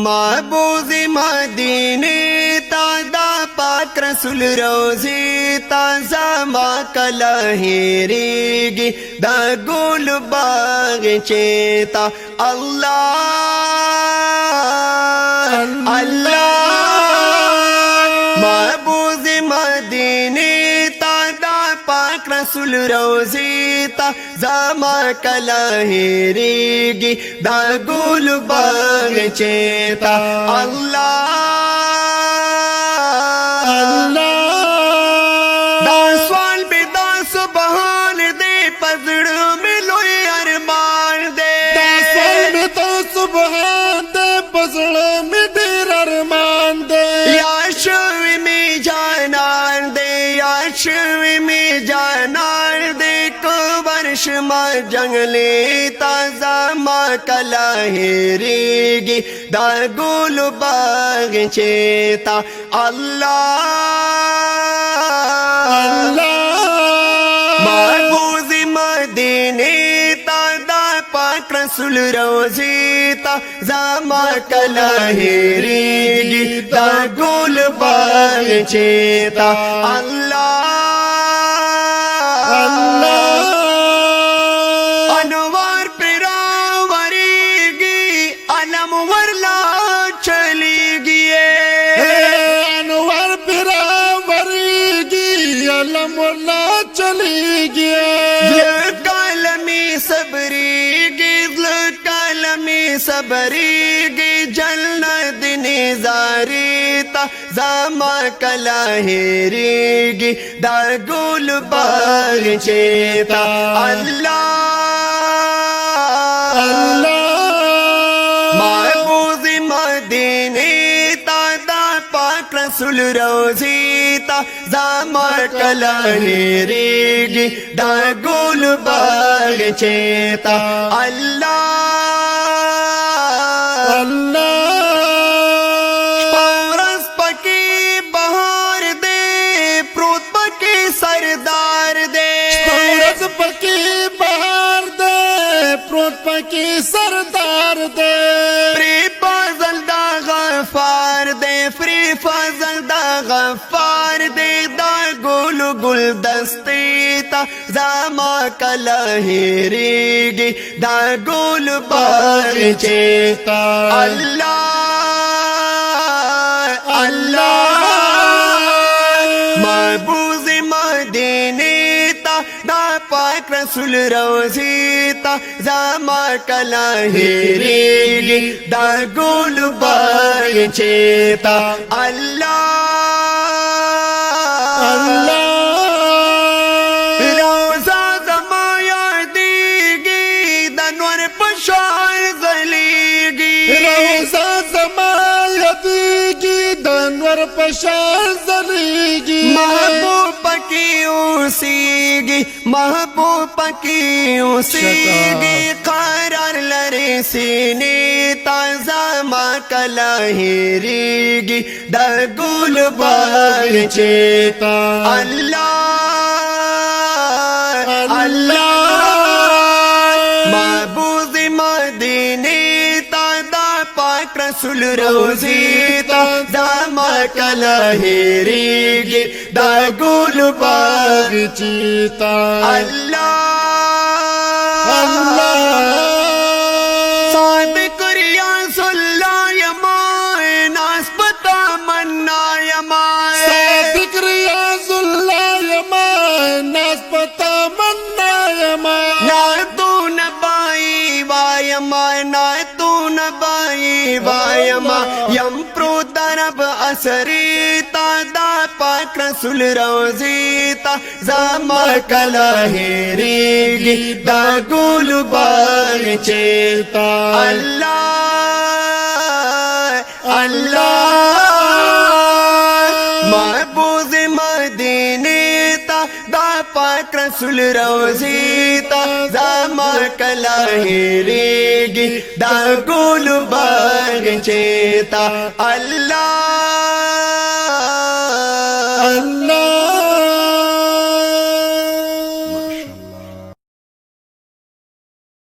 महबूब मदीने तादा पाक रसूल रोज़े ताज़ा माकला हेरेगी दा गुल बाग चेता अल्लाह अल्लाह महबूब मदीने तादा पाक रसूल रोज़े ताज़ा माकला हेरेगी दा गुल बाग चेता अल्लाह दासवाल बेदा सुबहान दे पजड़ में लोए अरमान दे दासवाल बेदा सुबहान दे पजड़ में ढेर अरमान दे याशवी में जानन दे याशवी में जानन दे को वर्ष मा जंगले ताजा मा कला हेरेगी दा गुल बाग चेता अल्लाह महबूब मदीने तादा पाक रसूल रोज़े ताज़ा माकला हेरेगी दा गुल बाग चेता अल्लाह अनवार पिरावरीगी अलम वरला चली गिए अनवर पिरावरीगी अलम वरला चली गिए कालमी सबरीगी जन्नत निजारी ताज़ा माकला हेरेगी दा गुल बाग चेता अल्लाह महबूब मदीने तादा पाक रसूल रोज़े ताज़ा माकला हेरेगी दा गुल बाग चेता अल्लाह पारस पकी बहार दे प्रोत पकी सरदार दे पारस पकी बहार दे प्रोत पकी सरदार दे फ्री फजल दा गफार दे फ्री फजल दा गफार दे दा गुल गुलदस्ते ताज़ा माकला हेरेगी दा गुल बाग चेता अल्लाह अल्लाह महबूब मदीने तादा पाक रसूल रोज़े ताज़ा माकला हेरेगी दा गुल बाग चेता अल्लाह रोज़ा जमाया देगी दनवर पशार जलेगी रोज़ा जमाया देगी दनवर पशार जलेगी महबूब की उसीगी महबूब की उसीगी करार लरे सीने ताज़ा माकला हेरेगी दा गुल बाग चेता अल्लाह महबूब मदीने तादा पाक रसूल रोज़े ताज़ा माकला हेरेगी दा गुल बाग चेता अल्लाह सादिक रियाज़ुल्लाह यमाए नास्पता मन्ना यमाए सादिक रियाज़ुल्लाह यमाए नास्पता मन्ना यमाए ना तू नबाई वायमा ना तू नबाई वायमा यम प्रोतरब असरी तादा पाक रसूल रोज़े ताज़ा माकला हेरेगी दा गुल बाग चेता अल्लाह महबूब मदीने तादा पाक रसूल रोज़े ताज़ा माकला हेरेगी दा गुल बाग चेता अल्लाह